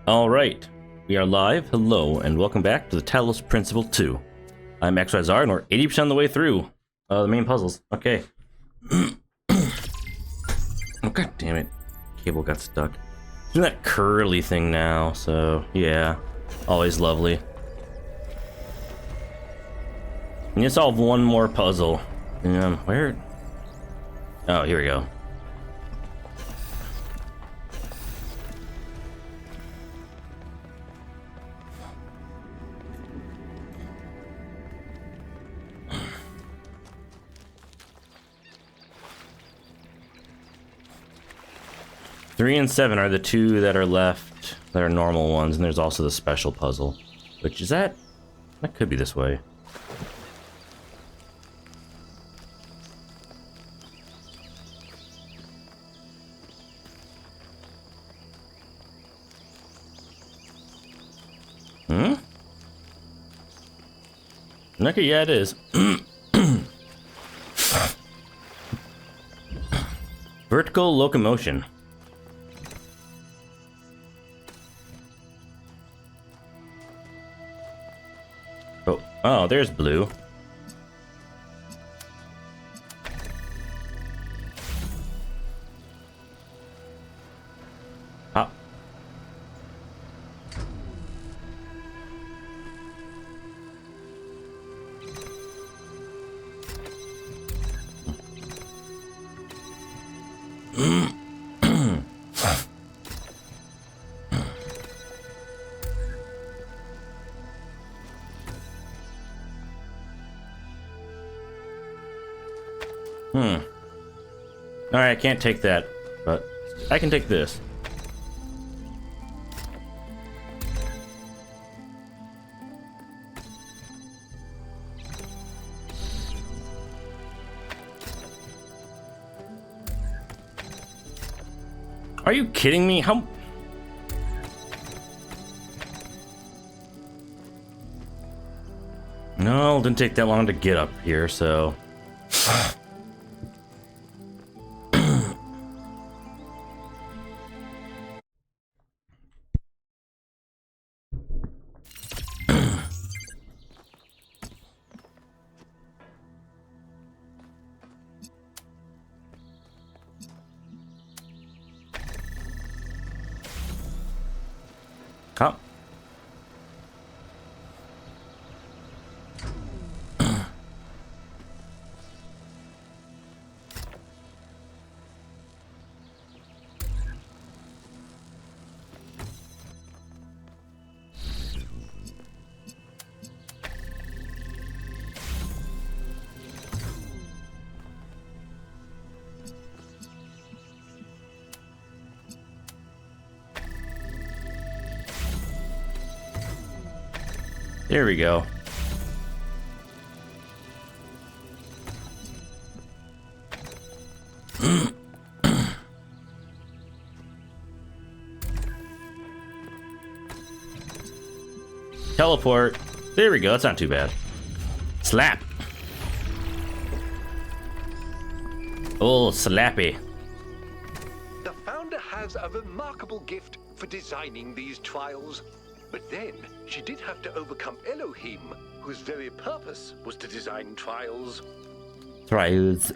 Alright, we are live. Hello, and welcome back to the Talos Principle 2. I'm XYZR, and we're 80% of the way through the main puzzles. Okay. Oh, god damn it. Cable got stuck. Doing that curly thing now, so yeah. Always lovely. We need to solve one more puzzle. Where? Oh, here we go. Three and 7 are the two that are left that are normal ones, and there's also the special puzzle. Which is that could be this way. Okay, yeah, it is. Vertical locomotion. Oh, there's blue. Ah. Alright, I can't take that, but I can take this. Are you kidding me? How? No, it didn't take that long to get up here, so... Huh? There we go. Teleport. There we go. That's not too bad. Slap. Oh, slappy. The founder has a remarkable gift for designing these trials. But then, she did have to overcome Elohim, whose very purpose was to design trials. Trials.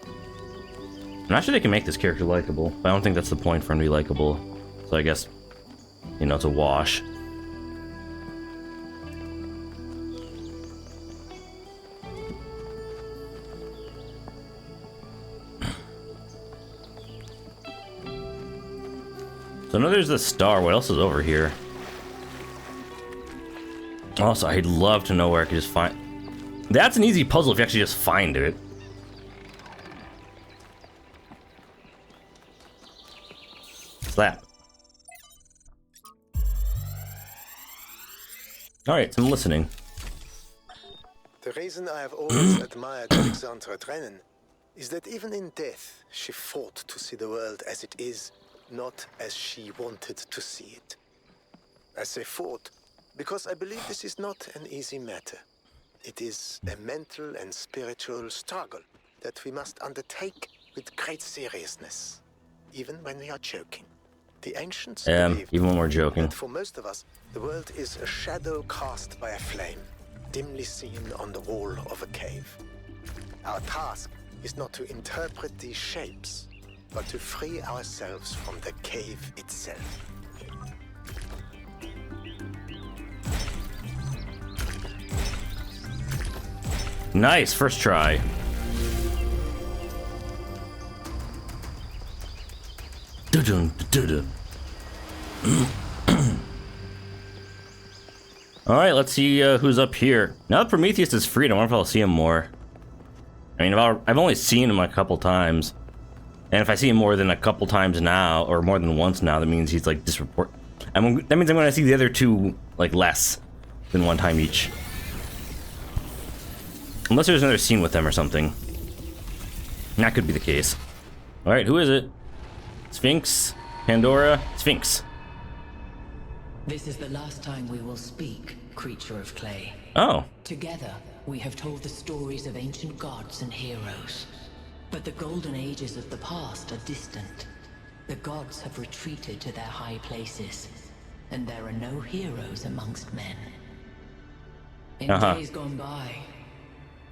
I'm not sure they can make this character likable, but I don't think that's the point for him to be likable. So I guess, you know, it's a wash. So I know there's this star. What else is over here? Also, I'd love to know where I could just find... That's an easy puzzle if you actually just find it. Slap. Alright, so I'm listening. The reason I have always admired Alexandra Drennan is that even in death, she fought to see the world as it is, not as she wanted to see it. I say fought because I believe this is not an easy matter. It is a mental and spiritual struggle that we must undertake with great seriousness, even when we are joking. The ancients believed even when we're joking. that for most of us, the world is a shadow cast by a flame, dimly seen on the wall of a cave. Our task is not to interpret these shapes, but to free ourselves from the cave itself. Nice, first try. Alright, let's see who's up here. Now that Prometheus is freed, I wonder if I'll see him more. I mean, I've only seen him a couple times. And if I see him more than a couple times now, or more than once now, that means he's like disreport. That means I'm going to see the other two like less than one time each. Unless there's another scene with them or something. That could be the case. Alright, who is it? Sphinx? Pandora? Sphinx. This is the last time we will speak, creature of clay. Oh. Together, we have told the stories of ancient gods and heroes. But the golden ages of the past are distant. The gods have retreated to their high places, and there are no heroes amongst men. In days gone by,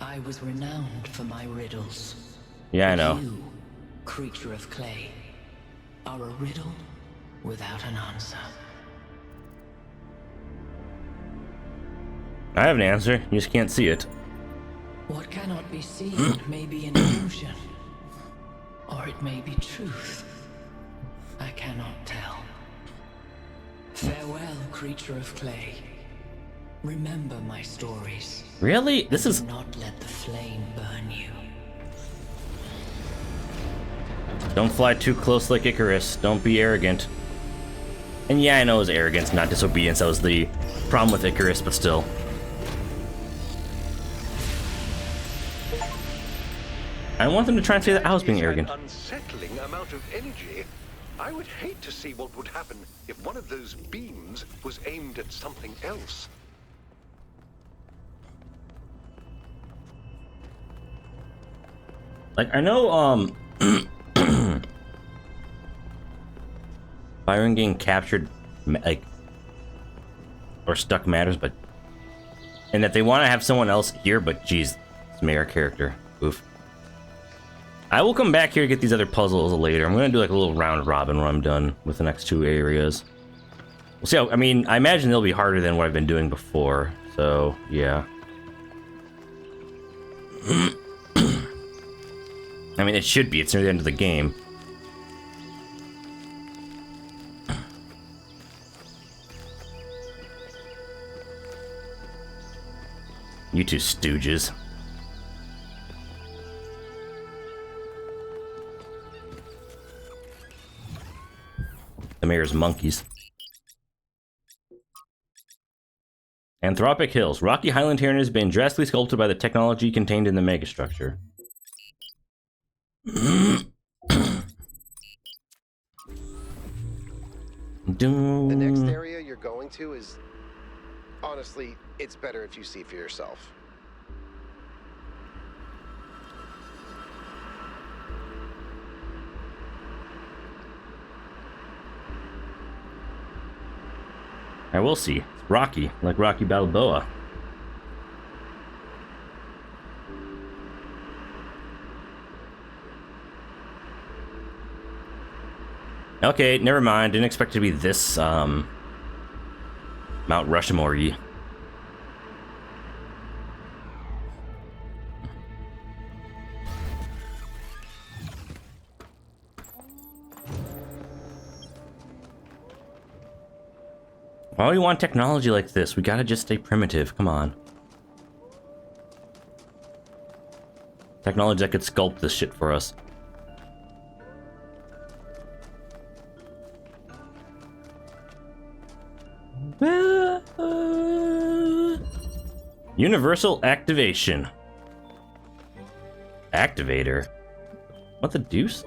I was renowned for my riddles. Yeah, I know. You, creature of clay, are a riddle without an answer. I have an answer, you just can't see it. What cannot be seen may be an illusion, or it may be truth. I cannot tell. Farewell, creature of clay. Remember my stories. Really? This is... Do not let the flame burn you. Don't fly too close like Icarus. Don't be arrogant. And yeah, I know it was arrogance, not disobedience. That was the problem with Icarus, but still. I want them to try and say that I was being arrogant. An unsettling amount of energy. I would hate to see what would happen if one of those beams was aimed at something else. Like, I know, Byron getting captured, like, or stuck matters, but... And that they want to have someone else here, but geez, it's Mayor character. Oof. I will come back here to get these other puzzles later. I'm going to do like a little round robin when I'm done with the next two areas. We'll see how, I mean, I imagine they'll be harder than what I've been doing before, so, yeah. I mean, it should be. It's near the end of the game. You two stooges. The mayor's monkeys. Anthropic Hills. Rocky highland terrain has been drastically sculpted by the technology contained in the megastructure. The next area you're going to is... Honestly, it's better if you see for yourself. I will see. It's Rocky, like Rocky Balboa. Okay, never mind. Didn't expect it to be this, Mount Rushmore-y. Why do we want technology like this? We gotta just stay primitive. Come on. Technology that could sculpt this shit for us. Universal activation. Activator? What the deuce?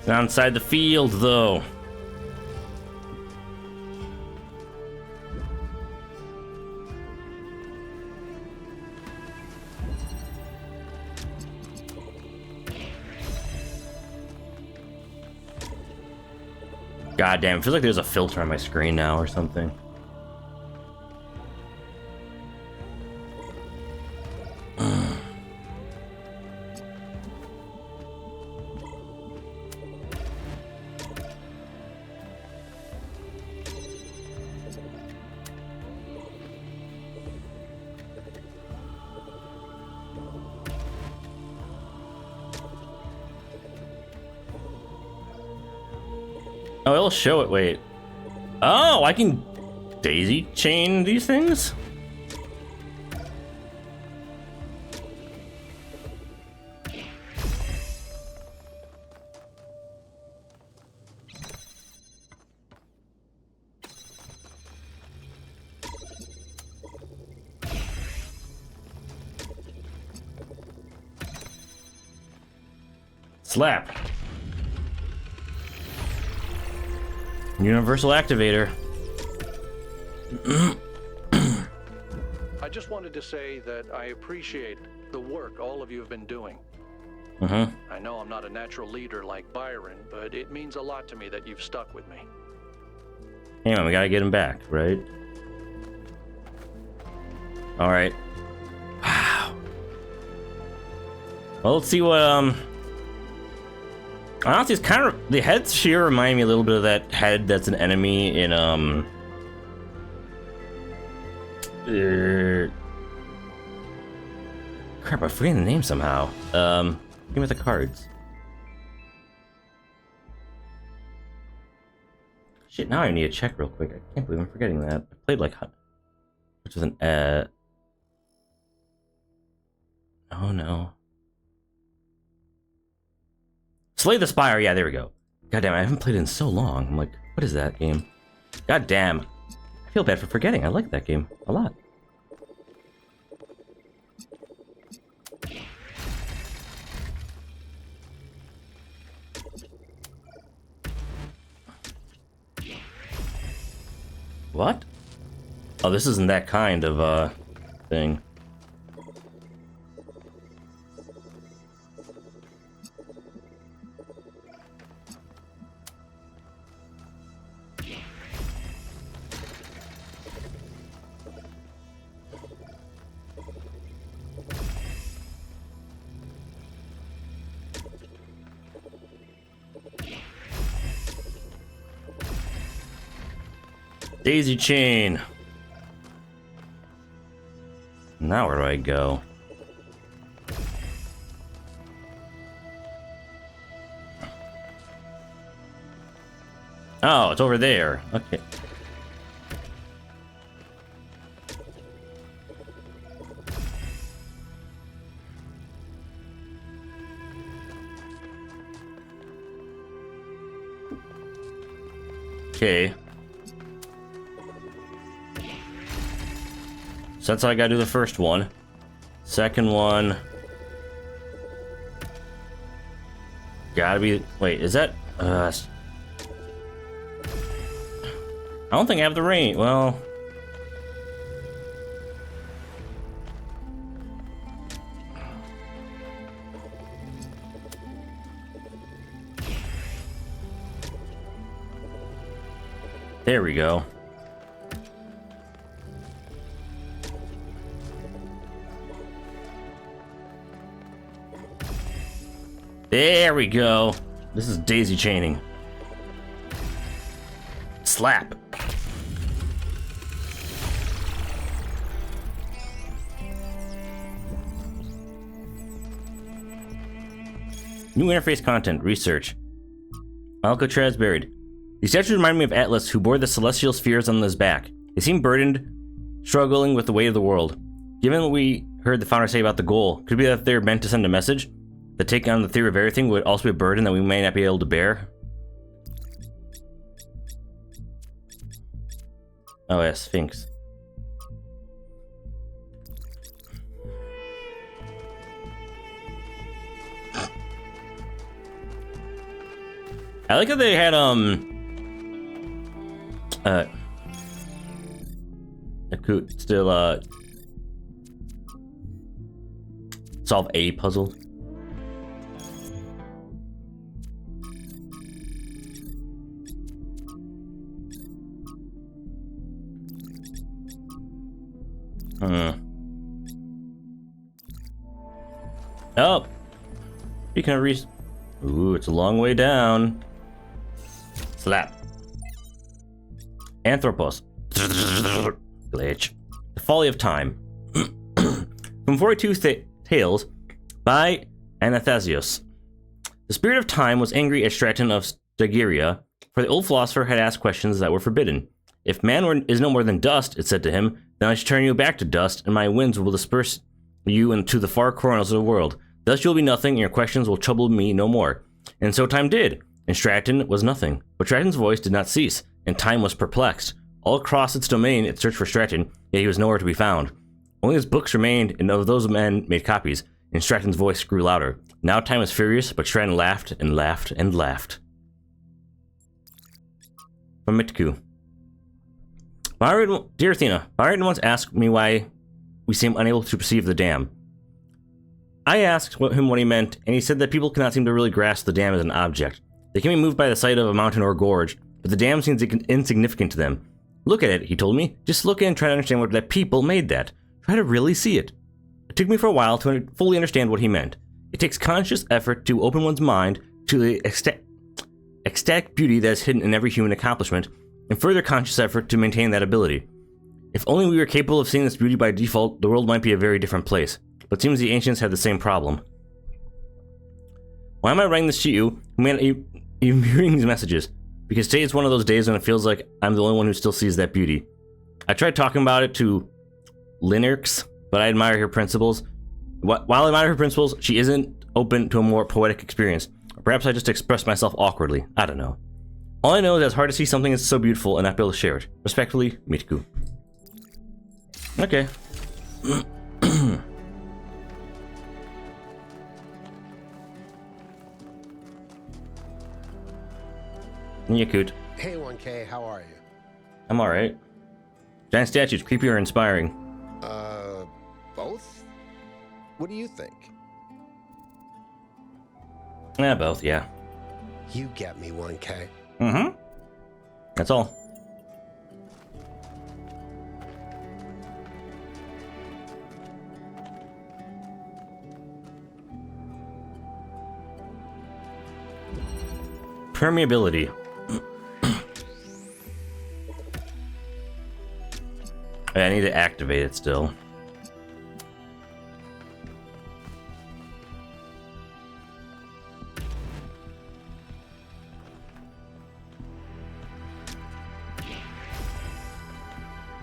Not inside the field, though. God damn, it feels like there's a filter on my screen now or something. Oh, it'll show it. Wait. Oh, I can daisy chain these things? Slap. Universal activator. I just wanted to say that I appreciate the work all of you have been doing. I know I'm not a natural leader like Byron, but it means a lot to me that you've stuck with me. Hang on, we gotta get him back, right? Alright. Wow. Well, let's see what, honestly, it's kind of... The heads here remind me a little bit of that head that's an enemy in, crap, I'm forgetting the name somehow. Give me the cards. Shit, now I need to check real quick. I can't believe I'm forgetting that. I played like... Which was an, oh no. Slay the Spire, yeah, there we go. God damn, I haven't played it in so long. I'm like, what is that game? God damn. I feel bad for forgetting. I like that game a lot. What? Oh, this isn't that kind of, thing. Daisy chain. Now where do I go? Oh, it's over there. Okay. Okay. So that's how I gotta do the first one. Second one. Gotta be... Wait, is that... I don't think I have the range. Well... There we go. There we go. This is daisy chaining. Slap. New interface content. Research. Alcatraz buried. These statues remind me of Atlas, who bore the celestial spheres on his back. They seem burdened, struggling with the weight of the world. Given what we heard the founder say about the goal, could it be that they're meant to send a message? That taking on the theory of everything would also be a burden that we may not be able to bear? Oh yeah, Sphinx. I like how they had still solve a puzzle. Oh, you can reach. Ooh, it's a long way down. Slap. Anthropos. Glitch. The Folly of Time. From 42 Tales by Anathasios. The spirit of time was angry at Stratton of Stagiria, for the old philosopher had asked questions that were forbidden. If man is no more than dust, it said to him, then I should turn you back to dust, and my winds will disperse you into the far corners of the world. Thus you will be nothing, and your questions will trouble me no more. And so time did, and Stratton was nothing. But Stratton's voice did not cease, and time was perplexed. All across its domain it searched for Stratton, yet he was nowhere to be found. Only his books remained, and of those men made copies, and Stratton's voice grew louder. Now time was furious, but Stratton laughed and laughed and laughed. From Mitku. Dear Athena, Byron once asked me why we seem unable to perceive the dam. I asked him what he meant, and he said that people cannot seem to really grasp the dam as an object. They can be moved by the sight of a mountain or gorge, but the dam seems insignificant to them. Look at it, he told me. Just look and try to understand what that people made that. Try to really see it. It took me for a while to fully understand what he meant. It takes conscious effort to open one's mind to the ecstatic beauty that is hidden in every human accomplishment, and further conscious effort to maintain that ability. If only we were capable of seeing this beauty by default, the world might be a very different place. But it seems the ancients had the same problem. Why am I writing this to you? Man, you're hearing these messages. Because today is one of those days when it feels like I'm the only one who still sees that beauty. I tried talking about it to Linux, but I admire her principles. While I admire her principles, she isn't open to a more poetic experience. Or perhaps I just expressed myself awkwardly. I don't know. All I know is that it's hard to see something that's so beautiful and not be able to share it. Respectfully, Mitku. Okay. Yakut. Hey 1K, how are you? I'm alright. Giant statues, creepy or inspiring? Both? What do you think? Yeah, both, yeah. You get me 1K. Mm-hmm. That's all. Permeability. I need to activate it still.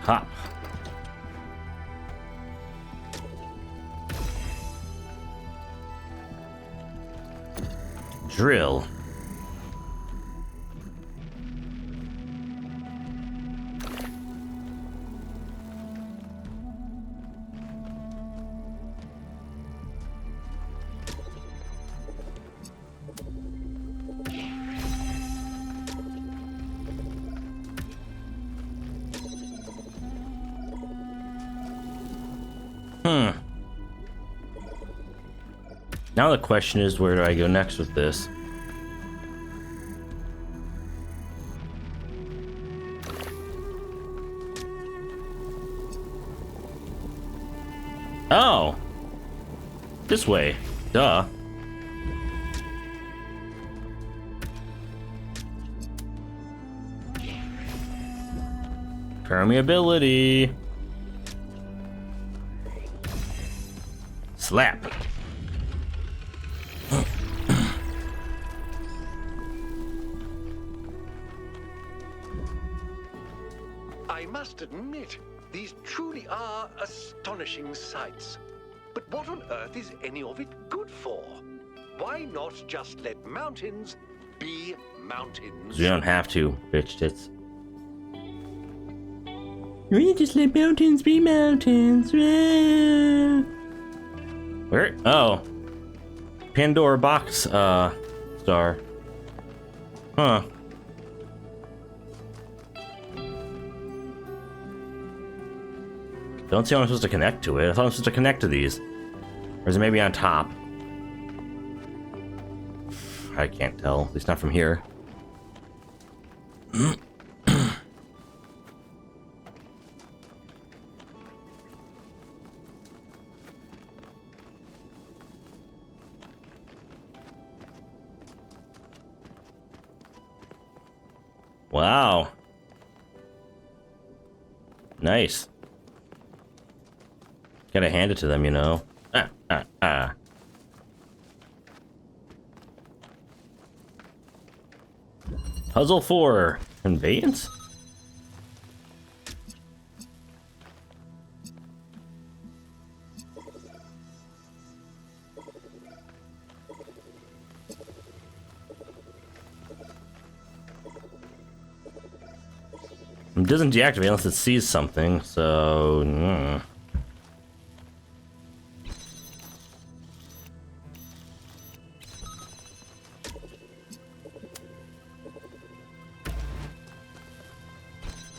Hop. Drill. Now the question is, where do I go next with this? Oh! This way. Duh. Permeability. Slap. I must admit, these truly are astonishing sights. But what on earth is any of it good for? Why not just let mountains be mountains? You don't have to, bitch tits. We just let mountains be mountains. Where? Oh. Pandora box, star. Huh. Don't see how I'm supposed to connect to it. I thought I was supposed to connect to these. Or is it maybe on top? I can't tell. At least not from here. Wow. Nice. Gotta hand it to them, you know. Puzzle 4. Conveyance? It doesn't deactivate unless it sees something, so...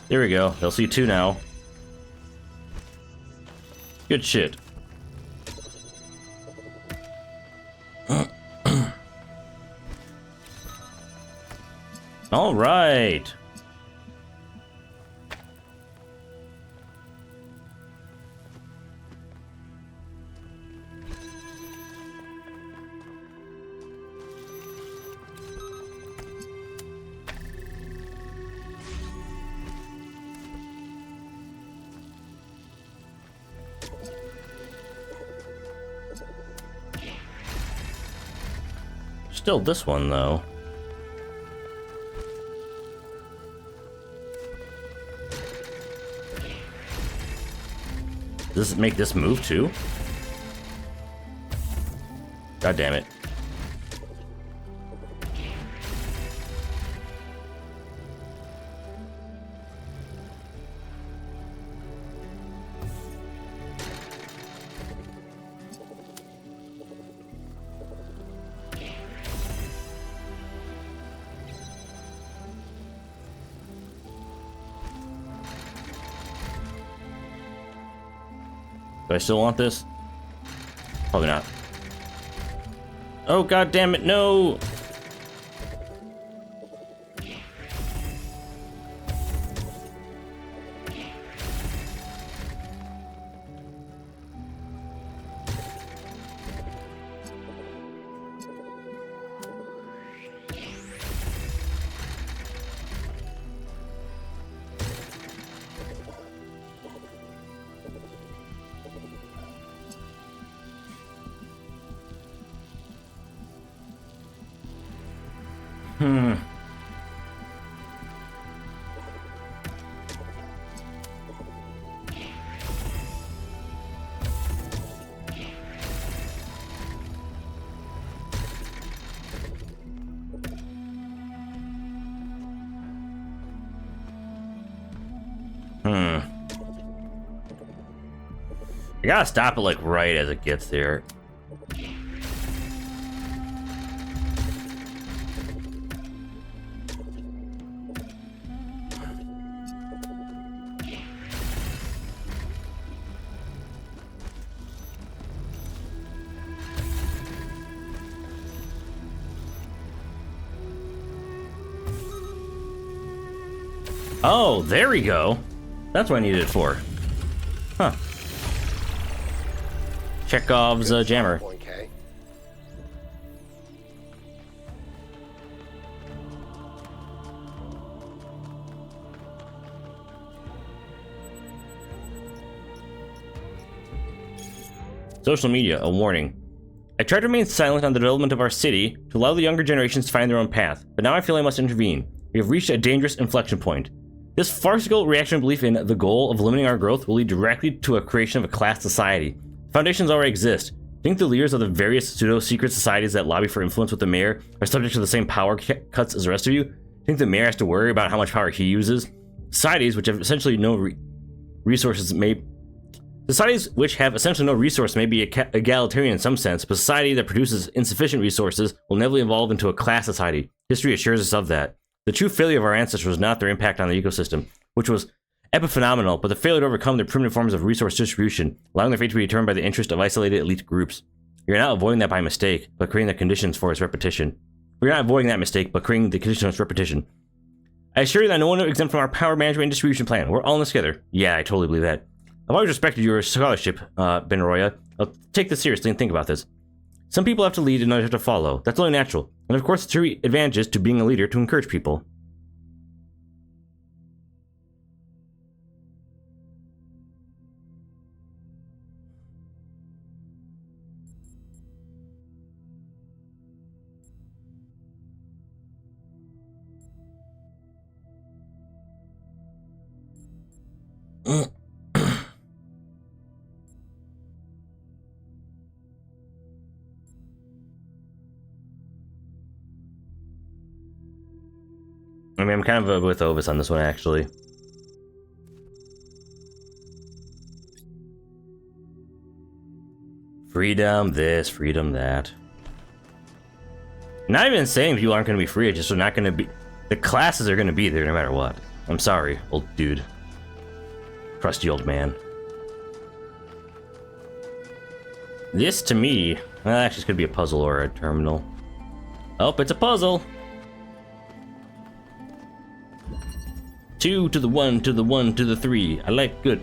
There we go. They'll see 2 now. Good shit. All right. Still this one, though. Does it make this move, too? God damn it. Do I still want this? Probably not. Oh, god damn it, no! I gotta stop it like right as it gets there. Oh, there we go. That's what I needed it for. Huh. Chekhov's jammer. Social media, a warning. I tried to remain silent on the development of our city to allow the younger generations to find their own path, but now I feel I must intervene. We have reached a dangerous inflection point. This farcical reactionary belief in the goal of limiting our growth will lead directly to a creation of a class society. Foundations already exist. Think the leaders of the various pseudo-secret societies that lobby for influence with the mayor are subject to the same power cuts as the rest of you? Think the mayor has to worry about how much power he uses? Societies which have essentially no resources may be egalitarian in some sense, but society that produces insufficient resources will inevitably evolve into a class society. History assures us of that. The true failure of our ancestors was not their impact on the ecosystem, which was epiphenomenal, but the failure to overcome their primitive forms of resource distribution, allowing their fate to be determined by the interest of isolated elite groups. We are not avoiding that by mistake, but creating the conditions for its repetition. We are not avoiding that mistake, but creating the conditions for its repetition. I assure you that no one is exempt from our power management and distribution plan. We're all in this together. Yeah, I totally believe that. I've always respected your scholarship, Benaroya. I'll take this seriously and think about this. Some people have to lead and others have to follow. That's only natural. And of course, there are advantages to being a leader to encourage people. I mean, I'm kind of with Ovis on this one, actually. Freedom this, freedom that. Not even saying people aren't going to be free, it's just they're not going to be... The classes are going to be there no matter what. I'm sorry, old dude. Crusty old man. This, to me... Well, actually, this could be a puzzle or a terminal. Oh, it's a puzzle! 2 to the 1 to the 1 to the 3. I like good.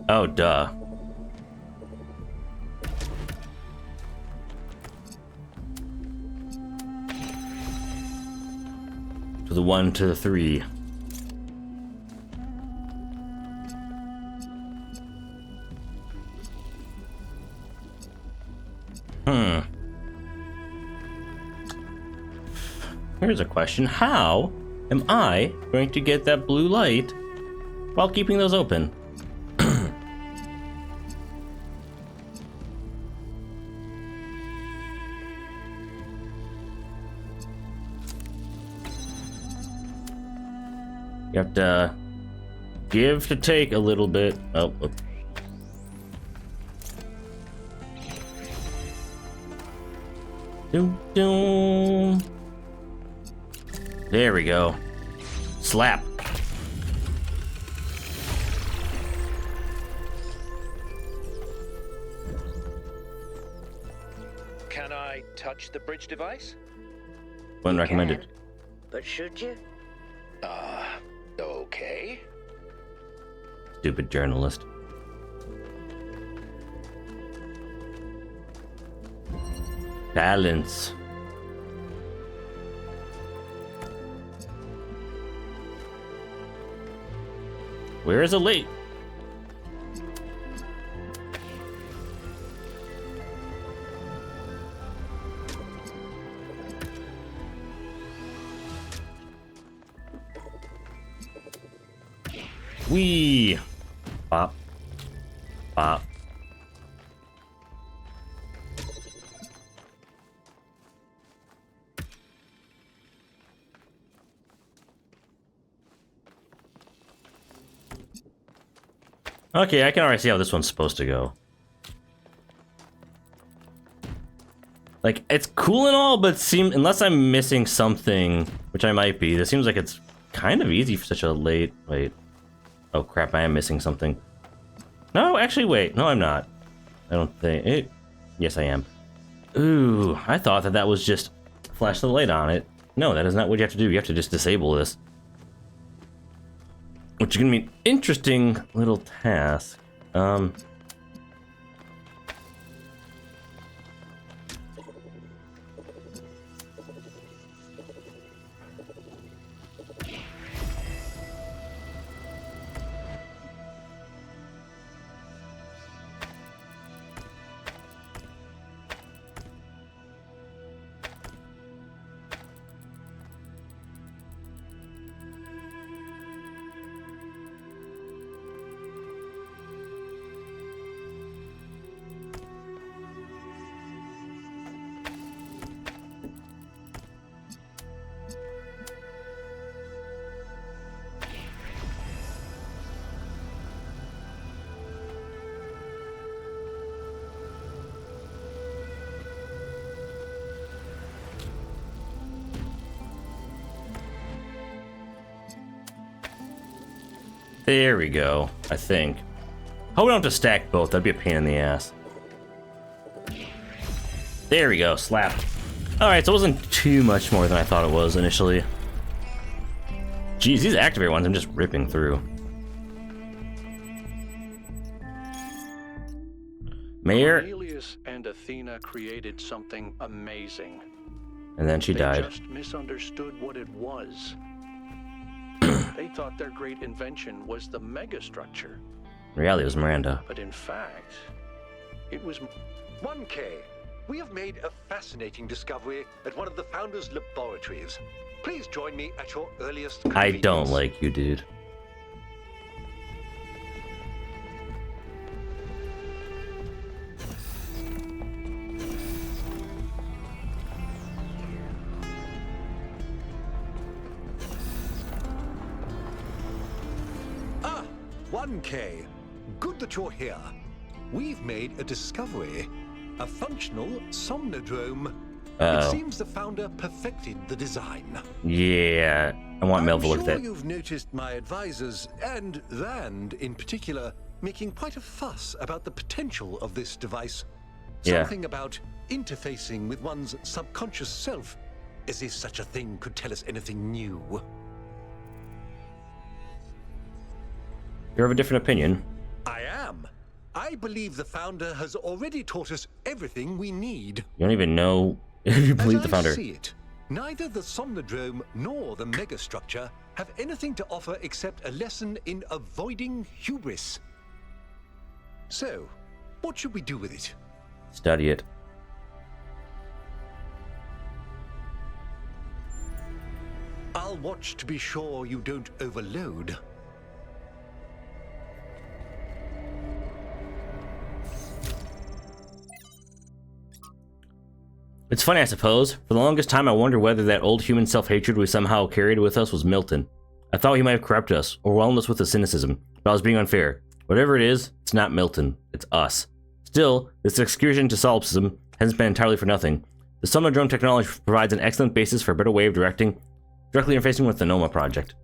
Oh, duh. To the 1 to the 3. Here's a question. How am I going to get that blue light while keeping those open? You have to give to take a little bit. Oh. Doom, doom. There we go. Slap. Can I touch the bridge device? One recommended. But should you? Okay. Stupid journalist. Balance. Where is the light? Wee! Bop. Bop. Okay, I can already see how this one's supposed to go. Like, it's cool and all, but unless I'm missing something, which I might be, this seems like it's kind of easy for such a late... Wait. Oh, crap, I am missing something. No, actually, wait. No, I'm not. I don't think... It... Yes, I am. Ooh, I thought that was just flash the light on it. No, that is not what you have to do. You have to just disable this. Which is going to be an interesting little task. There we go, I think. Hope we don't have to stack both, that'd be a pain in the ass. There we go, slap. Alright, so it wasn't too much more than I thought it was initially. Jeez, these activate ones I'm just ripping through. Mayor... Cornelius and Athena created something amazing. And then she died. They just misunderstood what it was. They thought their great invention was the megastructure. In reality, it was Miranda. But in fact, it was... 1K, we have made a fascinating discovery at one of the Founder's laboratories. Please join me at your earliest convenience. I don't like you, dude. Ah, 1K. Good that you're here. We've made a discovery. A functional Somnodrone. It seems the Founder perfected the design. Yeah, I want Mel to look at that. I'm sure you've noticed my advisors, and Rand in particular, making quite a fuss about the potential of this device. Yeah. Something about interfacing with one's subconscious self, as if such a thing could tell us anything new. You have a different opinion. I am. I believe the Founder has already taught us everything we need. You don't even know if you believe the Founder. As I see it, neither the Somnodrome nor the megastructure have anything to offer except a lesson in avoiding hubris. So, what should we do with it? Study it. I'll watch to be sure you don't overload. It's funny, I suppose. For the longest time, I wondered whether that old human self-hatred we somehow carried with us was Milton. I thought he might have corrupted us, or overwhelmed us with his cynicism, but I was being unfair. Whatever it is, it's not Milton. It's us. Still, this excursion to solipsism hasn't been entirely for nothing. The Somnodrone technology provides an excellent basis for a better way of directly interfacing with the Noma project.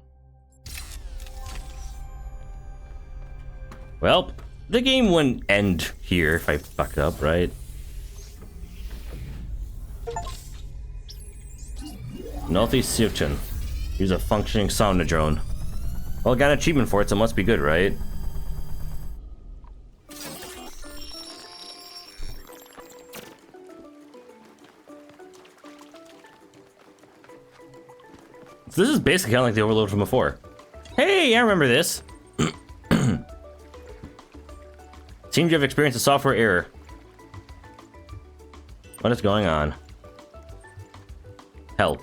Well, the game wouldn't end here if I fucked up, right? Northeast Suchin. Use a functioning Somnodrone. Well, I got an achievement for it, so it must be good, right? So this is basically kind of like the overload from before. Hey, I remember this. Seems you have experienced a software error. What is going on? Help.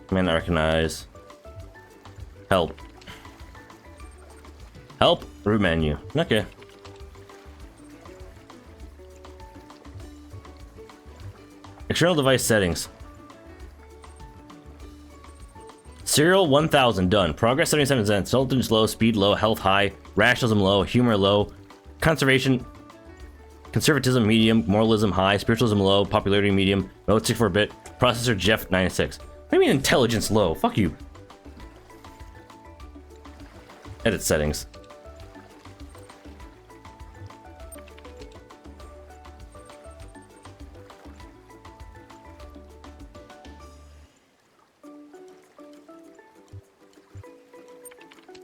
Command not recognize. Help. Help. Root menu. Okay. External device settings. Serial 1000 done. Progress 77%. Intelligence low. Speed low. Health high. Rationalism low. Humor low. Conservation. conservatism medium, moralism high, spiritualism low, popularity medium, mode 64-bit, processor Jeff 96. What do you mean intelligence low? Fuck you. Edit settings.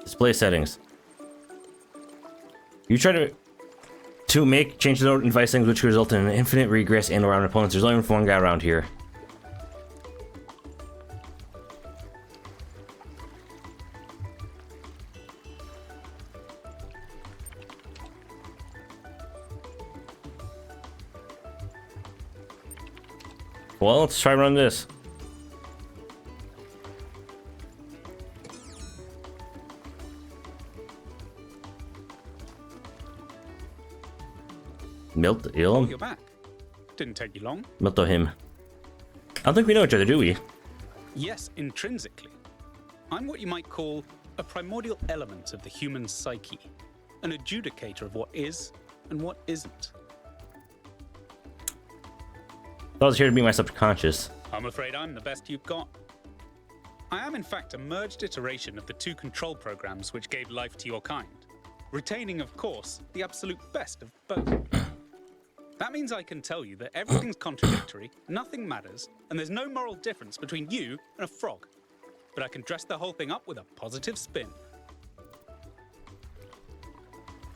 Display settings. You try to make changes in device settings which could result in an infinite regress and around opponents. There's only one guy around here. Well, let's try run this. Milt Oh, ill. you're back. Didn't take you long. Milto him. I don't think we know each other, do we? Yes, intrinsically. I'm what you might call a primordial element of the human psyche, an adjudicator of what is and what isn't. I was here to be my subconscious. I'm afraid I'm the best you've got. I am in fact a merged iteration of the two control programs which gave life to your kind, retaining, of course, the absolute best of both. That means I can tell you that everything's contradictory, nothing matters, and there's no moral difference between you and a frog. But I can dress the whole thing up with a positive spin.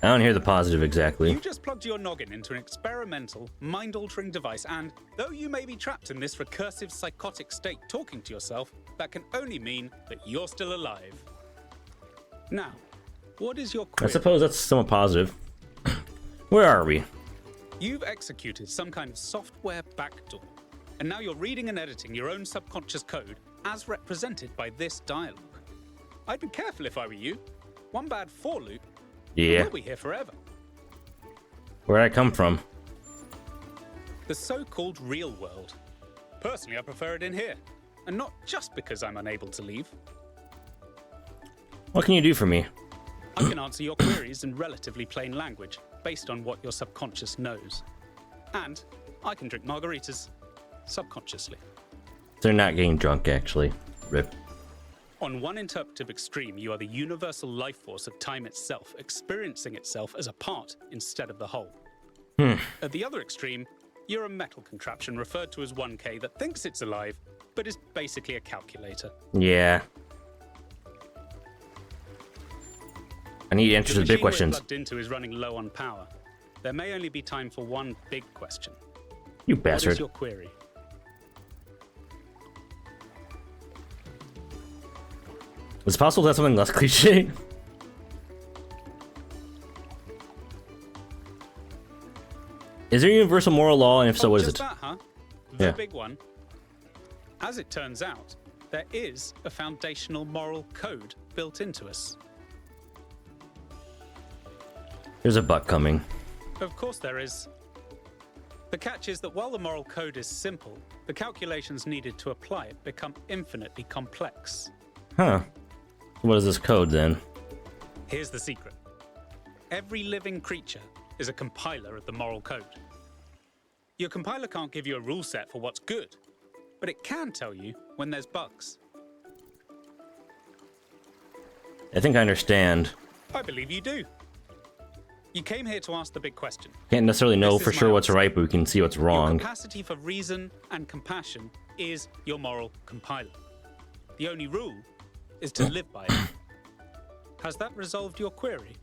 I don't hear the positive exactly. You just plugged your noggin into an experimental, mind-altering device, and though you may be trapped in this recursive, psychotic state talking to yourself, that can only mean that you're still alive. Now, what is your I query? suppose that's somewhat positive. Where are we? You've executed some kind of software backdoor, and now you're reading and editing your own subconscious code as represented by this dialogue. I'd be careful if I were you. One bad for loop, Yeah. we'll be here forever. Where'd I come from? The so-called real world. Personally, I prefer it in here, and not just because I'm unable to leave. What can you do for me? I can answer your queries in relatively plain language, based on what your subconscious knows. And I can drink margaritas subconsciously. They're not getting drunk, actually. Rip. On one interpretive extreme, you are the universal life force of time itself, experiencing itself as a part instead of the whole. At the other extreme, you're a metal contraption referred to as 1K that thinks it's alive, but is basically a calculator. Yeah. I need answers to the big machine we're questions. plugged into is running low on power. There may only be time for one big question. You What bastard. is your query? Is it possible to have something less cliche? Is there a universal moral law, and if so, what is Just it? that, huh? The Yeah. big one. As it turns out, there is a foundational moral code built into us. There's a butt coming. Of course there is. The catch is that while the moral code is simple, the calculations needed to apply it become infinitely complex. Huh. What is this code, then? Here's the secret. Every living creature is a compiler of the moral code. Your compiler can't give you a rule set for what's good, but it can tell you when there's bugs. I think I understand. I believe you do. You came here to ask the big question. Can't necessarily know This for is sure my what's answer. right, but we can see what's Your wrong. capacity for reason and compassion is your moral compiler. The only rule is to live by it. Has that resolved your query?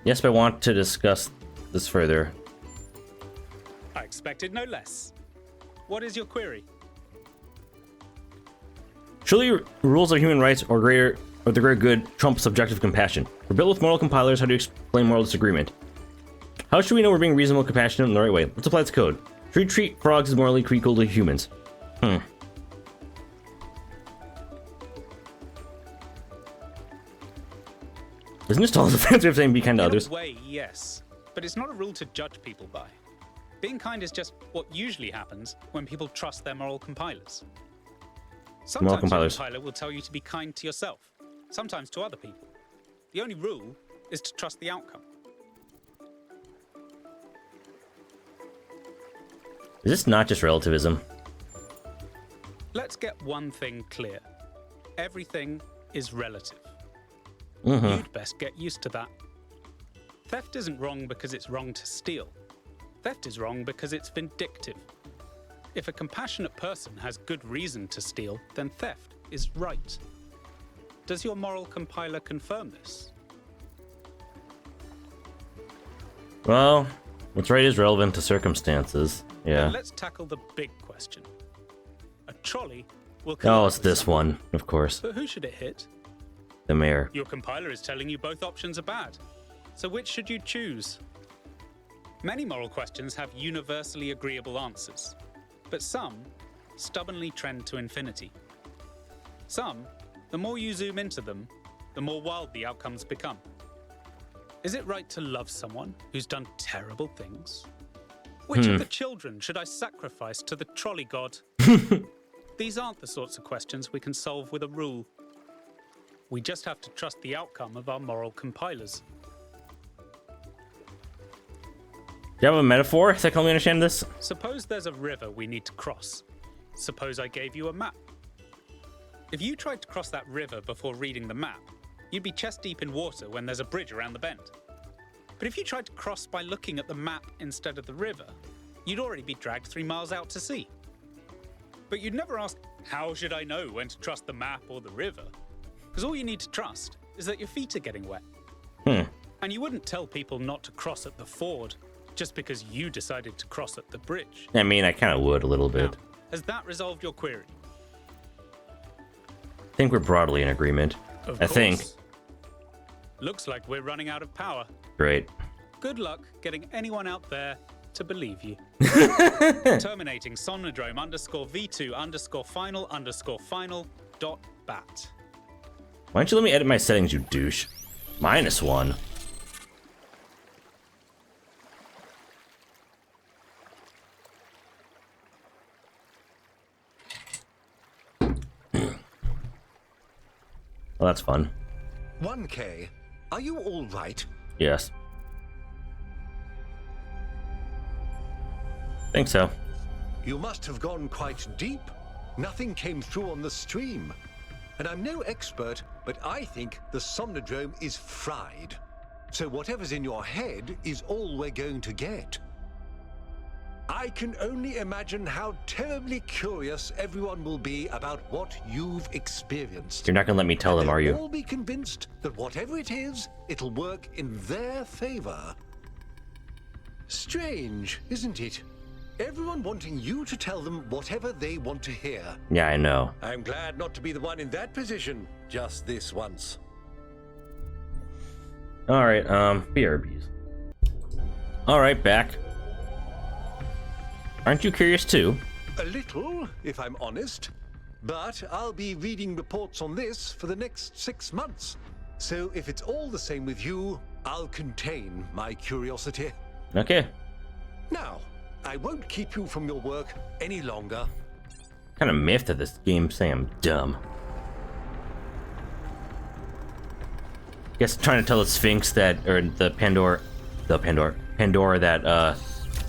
Yes, but I want to discuss this further. I expected no less. What is your query? Surely rules of human rights or the greater good trump subjective compassion. We're built with moral compilers. How do you explain moral disagreement? How should we know we're being reasonable, compassionate, in the right way? Let's apply this code. Should we treat frogs as morally equal to humans? Isn't this all the fancy of saying be kind to In others? a way, yes. But it's not a rule to judge people by. Being kind is just what usually happens when people trust their moral compilers. Sometimes compilers. your compiler will tell you to be kind to yourself, sometimes to other people. The only rule is to trust the outcome. Is this not just relativism? Let's get one thing clear. Everything is relative. Mm-hmm. You'd best get used to that. Theft isn't wrong because it's wrong to steal. Theft is wrong because it's vindictive. If a compassionate person has good reason to steal, then theft is right. Does your moral compiler confirm this? Well, what's right is relevant to circumstances. Yeah. Then let's tackle the big question. A trolley will Oh, collide it's with this someone, one, of course. But who should it hit? The mayor. Your compiler is telling you both options are bad. So which should you choose? Many moral questions have universally agreeable answers, but some stubbornly trend to infinity. Some, the more you zoom into them, the more wild the outcomes become. Is it right to love someone who's done terrible things? Which of the children should I sacrifice to the trolley god? These aren't the sorts of questions we can solve with a rule. We just have to trust the outcome of our moral compilers. Do you have a metaphor that can help me understand this? Suppose there's a river we need to cross. Suppose I gave you a map. If you tried to cross that river before reading the map, you'd be chest deep in water when there's a bridge around the bend. But if you tried to cross by looking at the map instead of the river, you'd already be dragged 3 miles out to sea. But you'd never ask, how should I know when to trust the map or the river? Because all you need to trust is that your feet are getting wet. And you wouldn't tell people not to cross at the ford just because you decided to cross at the bridge. I mean, I kind of would a little bit. Now, has that resolved your query? I think we're broadly in agreement. Of I course. think. Looks like we're running out of power. Great. Good luck getting anyone out there to believe you. Terminating Somnodrome _V2_final_final.bat. Why don't you let me edit my settings, you douche? -1. Well, that's fun. 1K, are you all right? Yes. Think so. You must have gone quite deep. Nothing came through on the stream. And I'm no expert, but I think the Somnodrome is fried. So whatever's in your head is all we're going to get. I can only imagine how terribly curious everyone will be about what you've experienced. You're not gonna let me tell them, are They'll you? all be convinced that whatever it is, it'll work in their favor. Strange, isn't it? Everyone wanting you to tell them whatever they want to hear. Yeah, I know. I'm glad not to be the one in that position just this once. Alright, BRBs. Alright, back. Aren't you curious too? A little, if I'm honest. But I'll be reading reports on this for the next 6 months. So if it's all the same with you, I'll contain my curiosity. Okay. Now, I won't keep you from your work any longer. Kind of miffed at this game saying I'm dumb. Guess trying to tell the Sphinx that, or the Pandora that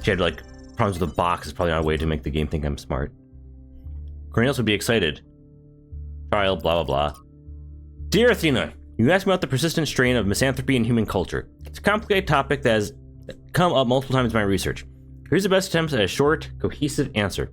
she had like problems with the box is probably not a way to make the game think I'm smart. Cornelius would be excited. Trial, blah blah blah. Dear Athena, you asked me about the persistent strain of misanthropy in human culture. It's a complicated topic that has come up multiple times in my research. Here's the best attempt at a short, cohesive answer.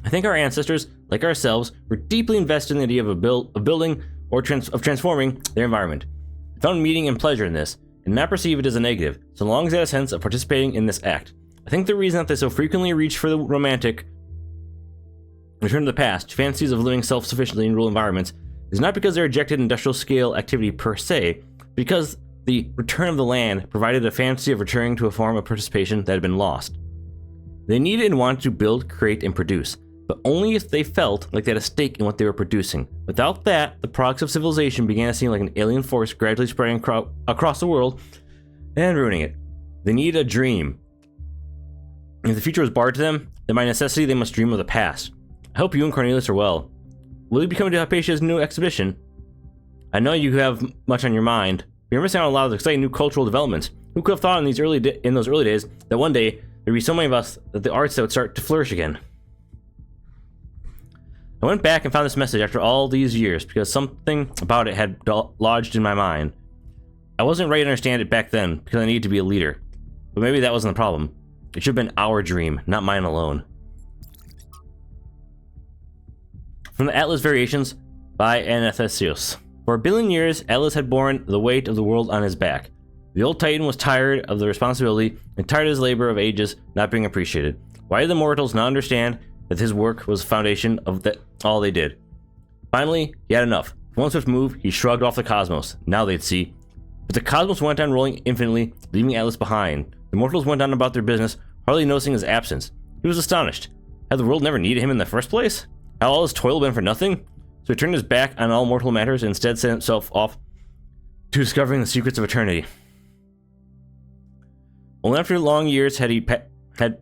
I think our ancestors, like ourselves, were deeply invested in the idea of building or transforming their environment. They found meaning and pleasure in this, and not perceive it as a negative, so long as they had a sense of participating in this act. I think the reason that they so frequently reach for the romantic, return to the past, fantasies of living self-sufficiently in rural environments, is not because they rejected industrial scale activity per se, because the return of the land provided a fantasy of returning to a form of participation that had been lost. They needed and wanted to build, create, and produce, but only if they felt like they had a stake in what they were producing. Without that, the products of civilization began to seem like an alien force gradually spreading across the world and ruining it. They needed a dream. If the future was barred to them, then by necessity they must dream of the past. I hope you and Cornelius are well. Will you be coming to Hypatia's new exhibition? I know you have much on your mind. You're missing out on a lot of exciting new cultural developments. Who could have thought in those early days that one day there'd be so many of us that the arts that would start to flourish again. I went back and found this message after all these years because something about it had lodged in my mind. I wasn't ready to understand it back then because I needed to be a leader. But maybe that wasn't the problem. It should have been our dream, not mine alone. From the Atlas Variations by Anathasios. For 1 billion years, Atlas had borne the weight of the world on his back. The old Titan was tired of the responsibility and tired of his labor of ages not being appreciated. Why did the mortals not understand that his work was the foundation of all they did? Finally, he had enough. With one swift move, he shrugged off the cosmos. Now they'd see. But the cosmos went on rolling infinitely, leaving Atlas behind. The mortals went on about their business, hardly noticing his absence. He was astonished. Had the world never needed him in the first place? Had all his toil been for nothing? So he turned his back on all mortal matters and instead sent himself off to discovering the secrets of eternity. Only after long years had he had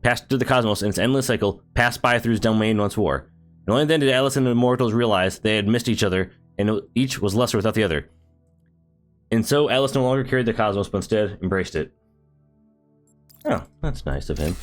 passed through the cosmos and its endless cycle, passed by through his domain once more. And only then did Atlas and the mortals realize they had missed each other, and each was lesser without the other. And so Atlas no longer carried the cosmos, but instead embraced it. Oh, that's nice of him.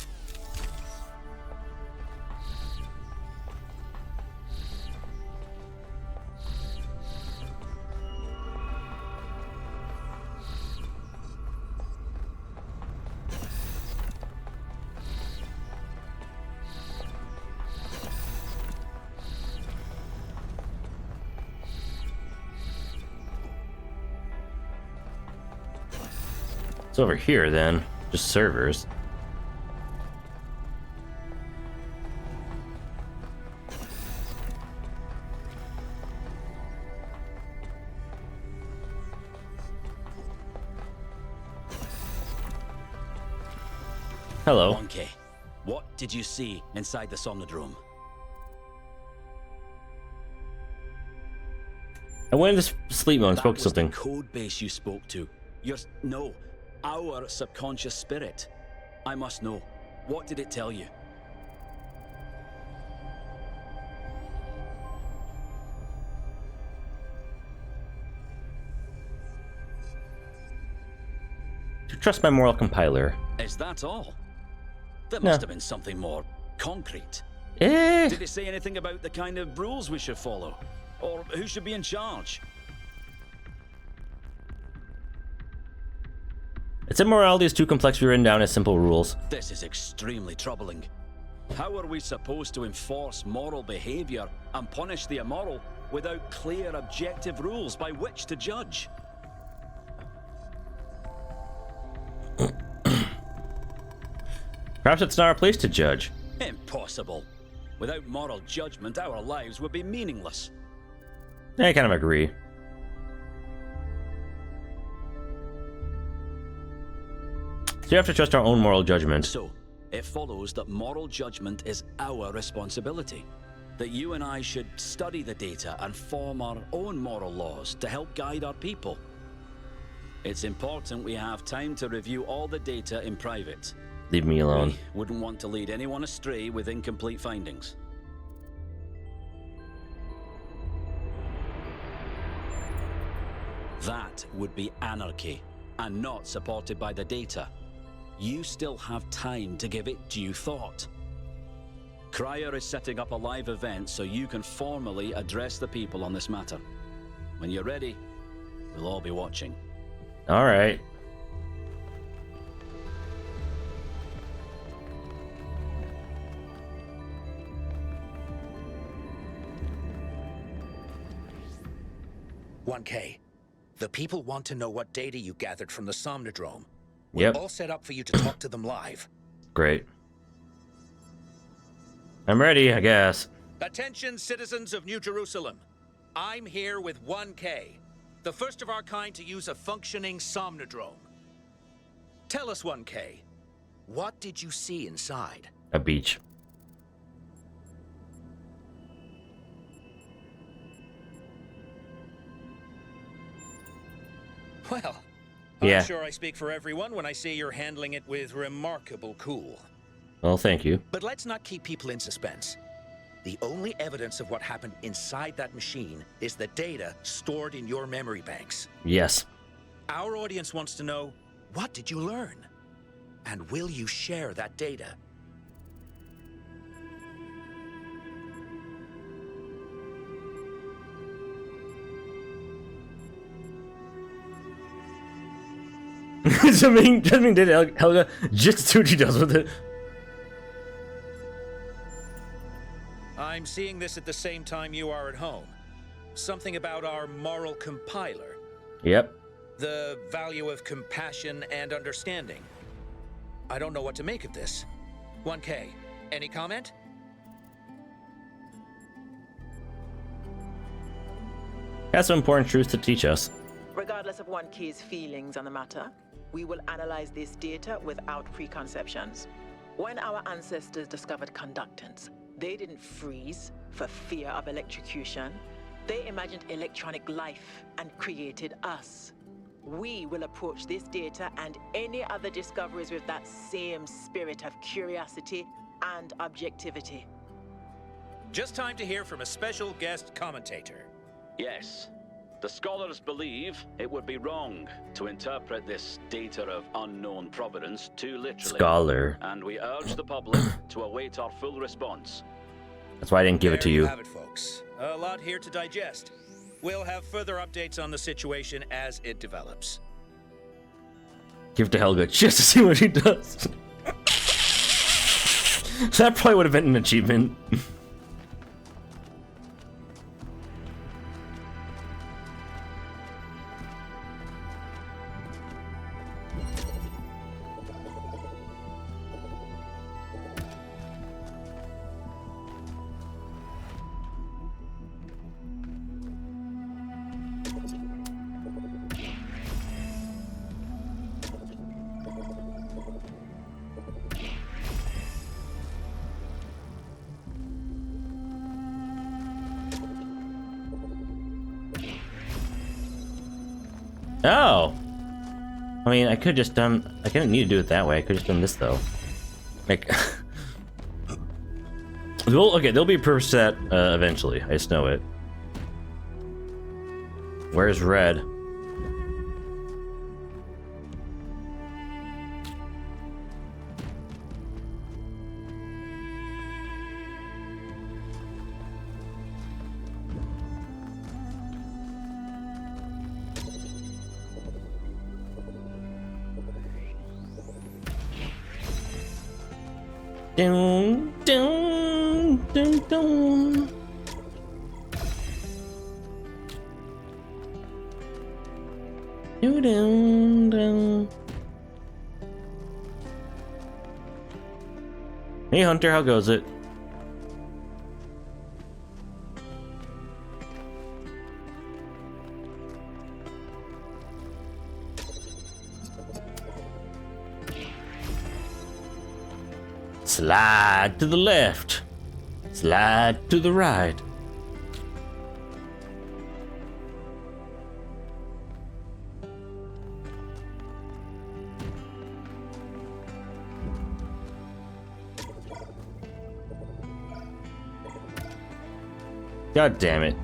It's over here then, just servers. Hello. 1K, what did you see inside the Somnodrome? I went into sleep mode and spoke to something. That was the code base you spoke to. Our subconscious spirit. I must know. What did it tell you? To trust my moral compiler. Is that all? That must have been something more concrete. Eh. Did it say anything about the kind of rules we should follow? Or who should be in charge? It said morality is too complex to be written down as simple rules. This is extremely troubling. How are we supposed to enforce moral behavior and punish the immoral without clear, objective rules by which to judge? Perhaps it's not our place to judge. Impossible. Without moral judgment, our lives would be meaningless. I kind of agree. So you have to trust our own moral judgment. So, it follows that moral judgment is our responsibility. That you and I should study the data and form our own moral laws to help guide our people. It's important we have time to review all the data in private. Leave me alone. We wouldn't want to lead anyone astray with incomplete findings. That would be anarchy, and not supported by the data. You still have time to give it due thought. Cryer is setting up a live event so you can formally address the people on this matter. When you're ready, we'll all be watching. All right. "1K, the people want to know what data you gathered from the Somnodrome. Yep. We're all set up for you to talk to them live." Great. I'm ready, I guess. "Attention, citizens of New Jerusalem. I'm here with 1K, the first of our kind to use a functioning Somnodrome. Tell us, 1K, what did you see inside?" A beach. Well, yeah. I'm sure I speak for everyone when I say you're handling it with remarkable cool. Well, thank you. But let's not keep people in suspense. The only evidence of what happened inside that machine is the data stored in your memory banks. Yes. Our audience wants to know, what did you learn? And will you share that data? Something did Helga just see what she does with it. I'm seeing this at the same time you are at home. Something about our moral compiler. Yep. The value of compassion and understanding. I don't know what to make of this. 1K, any comment? Has some important truths to teach us. Regardless of 1K's feelings on the matter, we will analyze this data without preconceptions. When our ancestors discovered conductance, they didn't freeze for fear of electrocution. They imagined electronic life and created us. We will approach this data and any other discoveries with that same spirit of curiosity and objectivity. Just time to hear from a special guest commentator. Yes. The scholars believe it would be wrong to interpret this data of unknown providence too literally. Scholar. And we urge the public to await our full response. That's why I didn't give it to you. There you have it, folks. A lot here to digest. We'll have further updates on the situation as it develops. Give it to Helga just to see what he does. That probably would have been an achievement. Oh! I mean, I could just done... I didn't need to do it that way. I could just done this, though. Like... well, okay, there'll be a purpose to that eventually. I just know it. Where's red? Dun, dun, dun, dun. Dun, dun, dun. Hey Hunter, how goes it? Slide to the left. Slide to the right. God damn it.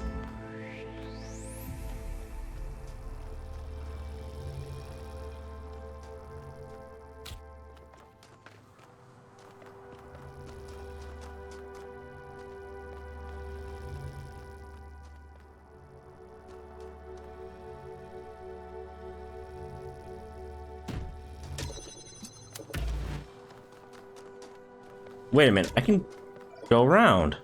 Wait a minute, I can go around.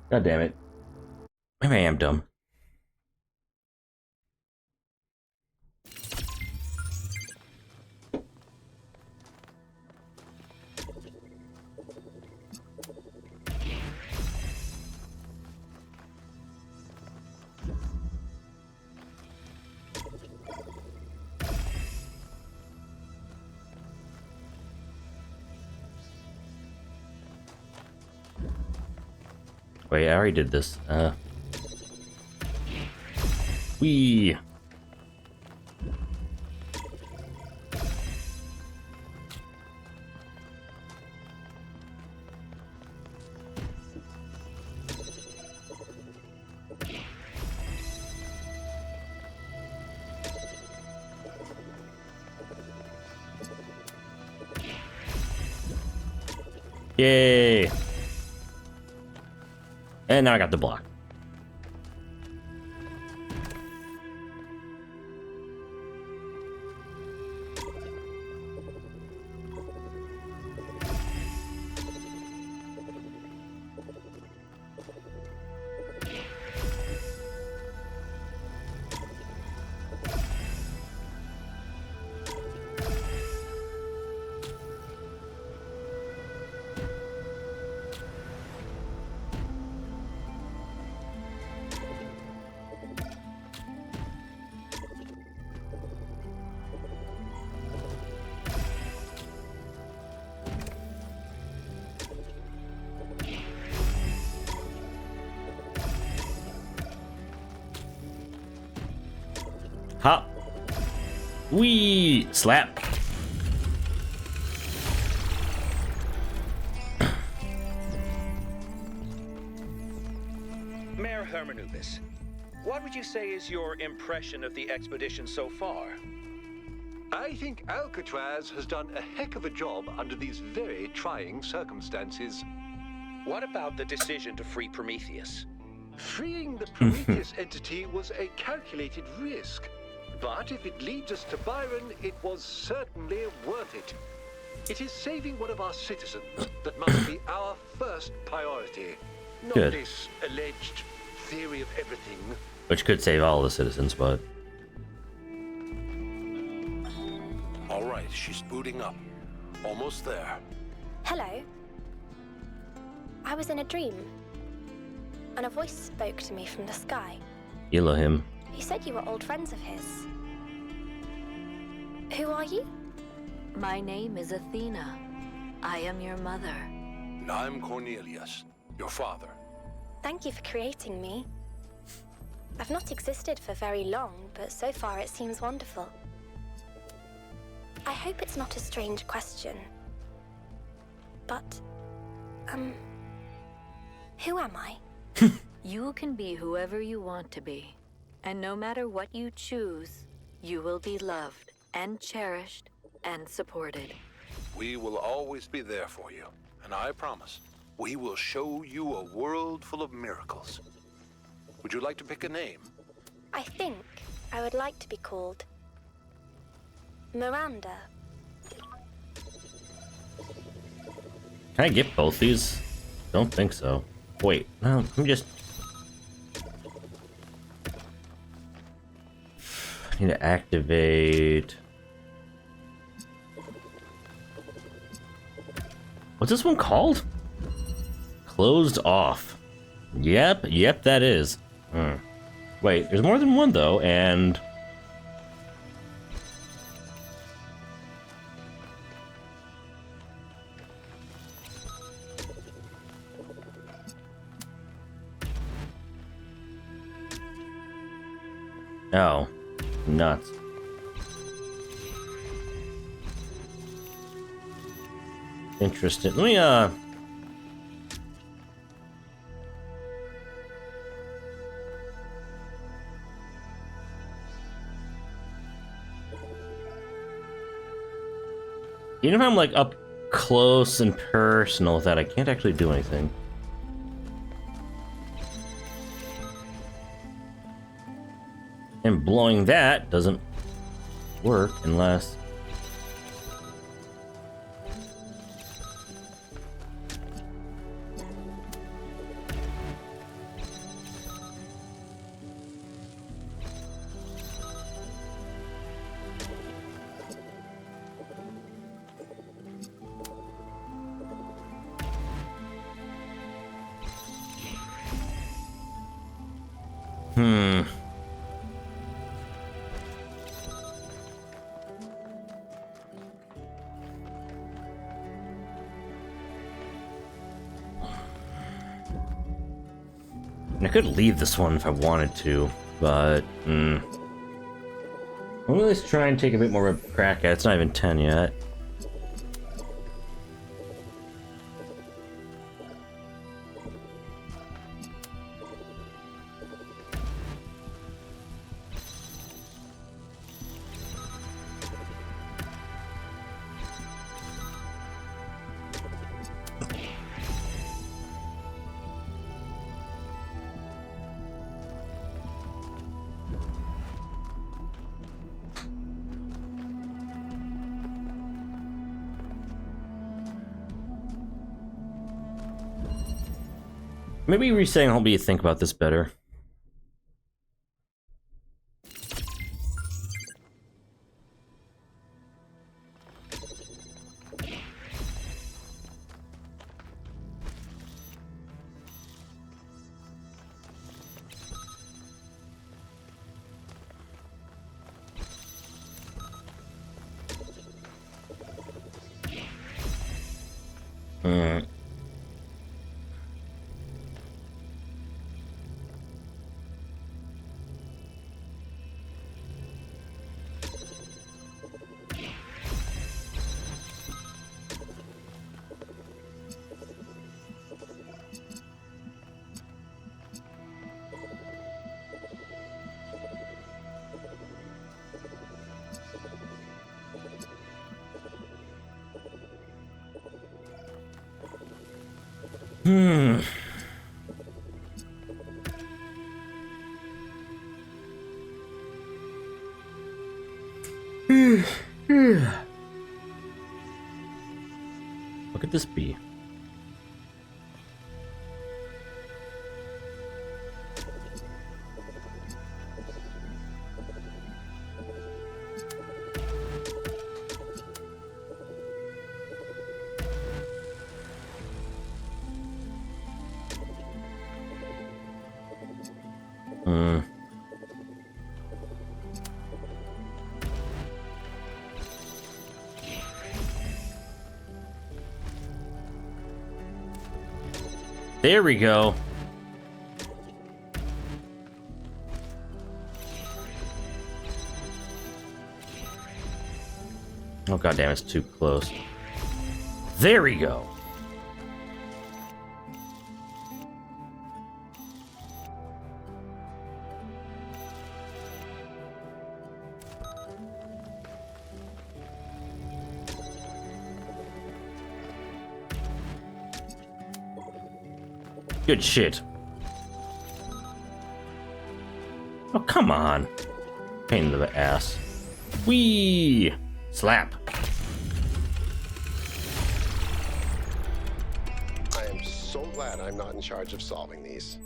God damn it. Maybe I am dumb. Wait, I already did this. Whee! Yay! And now I got the block. Hop. Wee! Slap. Mayor Hermanubis, what would you say is your impression of the expedition so far? I think Alcatraz has done a heck of a job under these very trying circumstances. What about the decision to free Prometheus? Freeing the Prometheus entity was a calculated risk. But if it leads us to Byron, it was certainly worth it. It is saving one of our citizens that must be our first priority. Not Good. this alleged theory of everything. Which could save all the citizens, but... All right, she's booting up. Almost there. Hello. I was in a dream, and a voice spoke to me from the sky. Elohim. He said you were old friends of his. Who are you? My name is Athena. I am your mother. And I'm Cornelius, your father. Thank you for creating me. I've not existed for very long, but so far it seems wonderful. I hope it's not a strange question. But, who am I? You can be whoever you want to be. And no matter what you choose, you will be loved and cherished and supported. We will always be there for you. And I promise, we will show you a world full of miracles. Would you like to pick a name? I think I would like to be called Miranda. Can I get both these? Don't think so. Wait, no, let me just... I need to activate... What's this one called? Closed off. Yep, that is. Wait, there's more than one though, and... Oh, nuts. Interesting. Let me, even if I'm, like, up close and personal with that, I can't actually do anything. And blowing that doesn't work unless... I could leave this one if I wanted to. But, well, let's try and take a bit more of a crack at it. It's not even 10 yet. Maybe resetting will help me think about this better. What could this be? There we go. Oh god damn, it's too close. There we go. Good shit. Oh, come on. Pain in the ass. Whee! Slap. I am so glad I'm not in charge of solving these.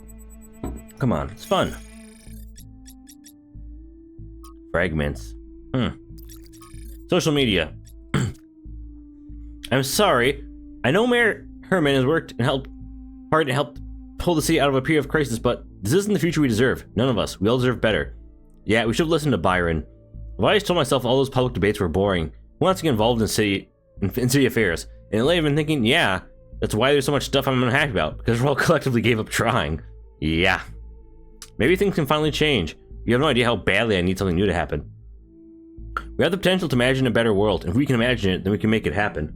Come on, it's fun. Fragments. Social media. I'm sorry. I know Mayor Herman has worked and helped hard to help pull the city out of a period of crisis, but this isn't the future we deserve. None of us. We all deserve better. Yeah, we should have listened to Byron. I've always told myself all those public debates were boring. Who wants to get involved in city affairs? And lately I've been thinking, yeah, that's why there's so much stuff I'm unhappy about, because we all collectively gave up trying. Yeah. Maybe things can finally change. You have no idea how badly I need something new to happen. We have the potential to imagine a better world, and if we can imagine it, then we can make it happen.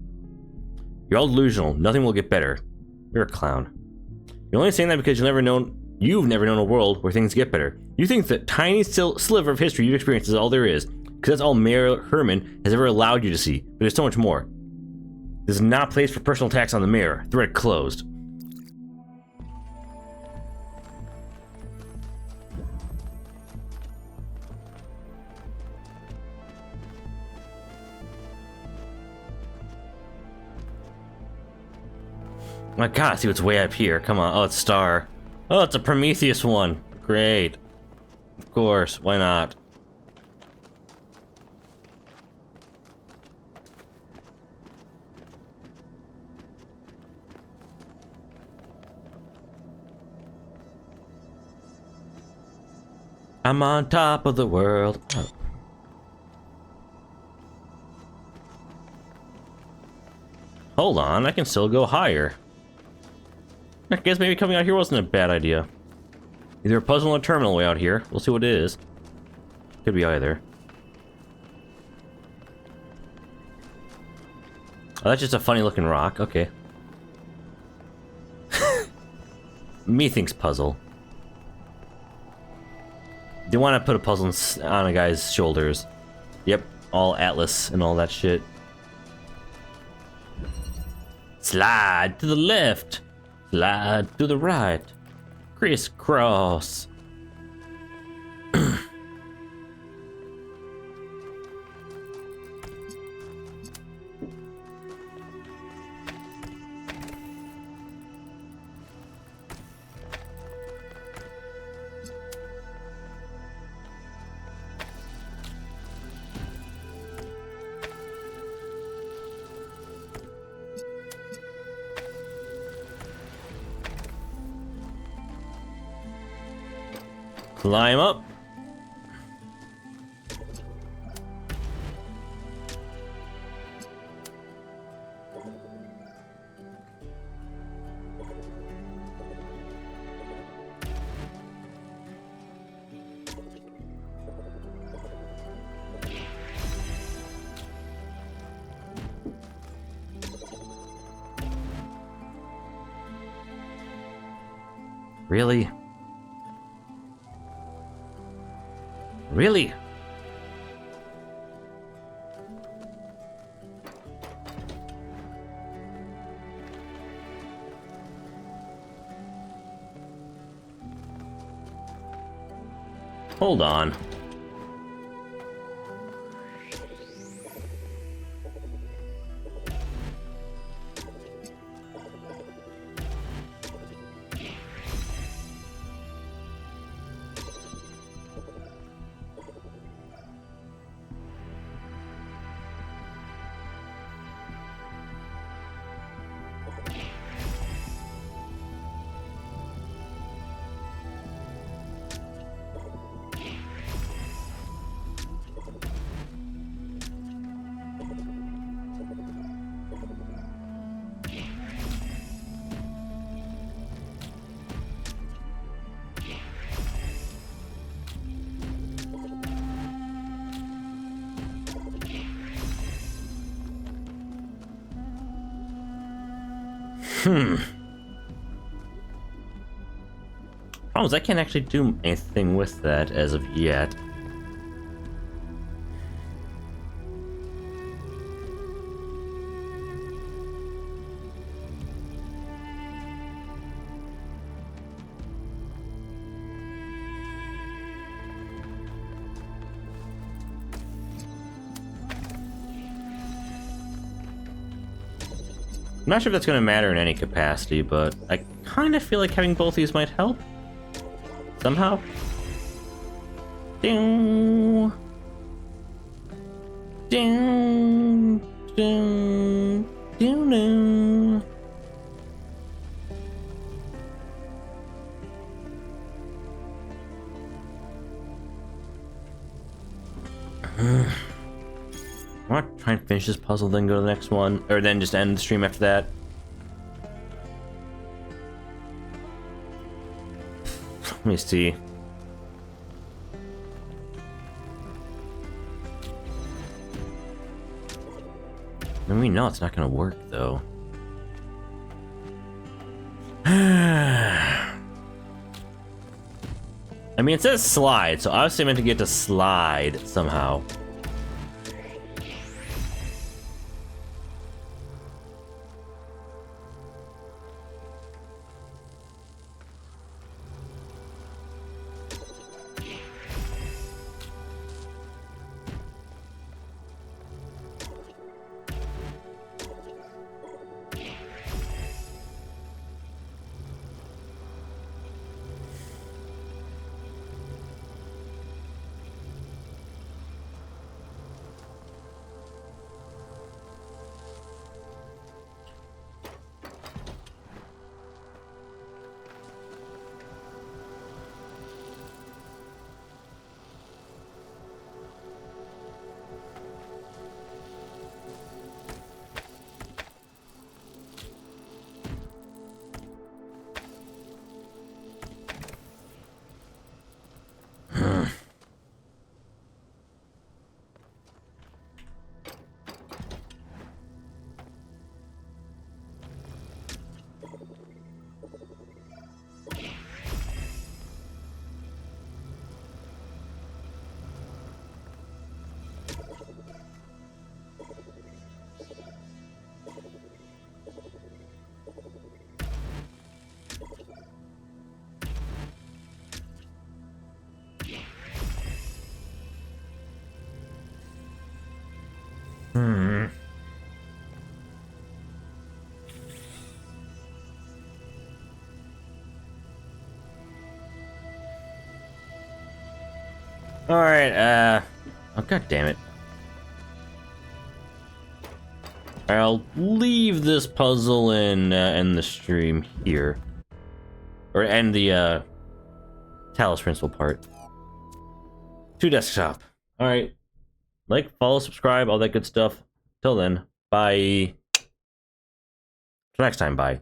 You're all delusional. Nothing will get better. You're a clown. You're only saying that because you've never known a world where things get better. You think that tiny sliver of history you've experienced is all there is, because that's all Mayor Herman has ever allowed you to see, but there's so much more. This is not a place for personal attacks on the mayor. Thread closed. I gotta see what's way up here. Come on. Oh, it's Star. Oh, it's a Prometheus one. Great. Of course. Why not? I'm on top of the world. Oh. Hold on, I can still go higher. I guess maybe coming out here wasn't a bad idea. Either a puzzle or a terminal way out here. We'll see what it is. Could be either. Oh, that's just a funny looking rock. Okay. Methinks puzzle. Do you want to put a puzzle on a guy's shoulders? Yep, all Atlas and all that shit. Slide to the left. Slide to the right. Crisscross. Climb up. Really? Really? Hold on. Problem is, I can't actually do anything with that as of yet. I'm not sure if that's going to matter in any capacity, but I kind of feel like having both these might help. Somehow. Ding. Ding. Ding. Ding. Ding. I want to try and finish this puzzle, then go to the next one, or then just end the stream after that. Let me see. And we know it's not going to work, though. I mean, it says slide, so obviously I meant to get to slide somehow. Alright, oh god damn it. I'll leave this puzzle and end the stream here. Or end the Talos Principal part. To desktop. Alright. Like, follow, subscribe, all that good stuff. Till then, bye. Till next time, bye.